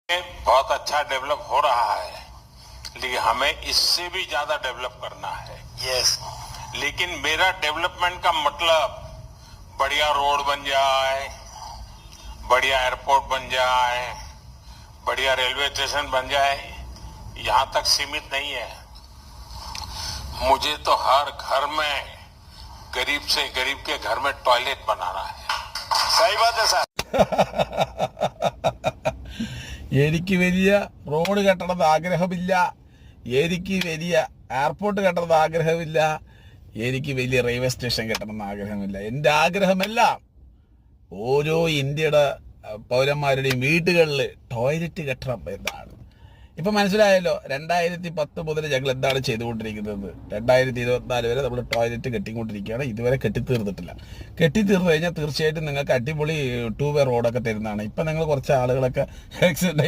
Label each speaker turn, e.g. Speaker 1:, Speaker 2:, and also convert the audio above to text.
Speaker 1: बहुत अच्छा डेवलप हो रहा है, लेकिन हमें इससे भी ज्यादा डेवलप करना है।
Speaker 2: यस
Speaker 1: लेकिन मेरा डेवलपमेंट का मतलब बढ़िया रोड बन जाए, बढ़िया एयरपोर्ट बन जाए, बढ़िया रेलवे स्टेशन बन जाए, यहाँ तक सीमित नहीं है। मुझे तो हर घर में गरीब से गरीब के घर में टॉयलेट बनाना है।
Speaker 2: सही बात है सर.
Speaker 3: എനിക്ക് വലിയ റോഡ് കെട്ടണമെന്ന് ആഗ്രഹമില്ല, എനിക്ക് വലിയ എയർപോർട്ട് കെട്ടണമെന്ന് ആഗ്രഹമില്ല, എനിക്ക് വലിയ റെയിൽവേ സ്റ്റേഷൻ കെട്ടണമെന്ന് ആഗ്രഹമില്ല. എൻ്റെ ആഗ്രഹമെല്ലാം ഓരോ ഇന്ത്യയുടെ പൗരന്മാരുടെയും വീടുകളിൽ ടോയ്ലറ്റ് കെട്ടണം എന്നാണ്. ഇപ്പം മനസ്സിലായല്ലോ 2010 മുതൽ ഞങ്ങൾ എന്താണ് ചെയ്തുകൊണ്ടിരിക്കുന്നത്. 2024 വരെ നമ്മൾ ടോയ്ലറ്റ് കെട്ടിക്കൊണ്ടിരിക്കുകയാണ്. ഇതുവരെ കെട്ടിത്തീർന്നിട്ടില്ല. കെട്ടിത്തീർന്നു കഴിഞ്ഞാൽ തീർച്ചയായിട്ടും നിങ്ങൾക്ക് അടിപൊളി 2 വേ റോഡൊക്കെ തരുന്നതാണ്. ഇപ്പം നിങ്ങൾ കുറച്ച് ആളുകളൊക്കെ ആക്സിഡന്റ്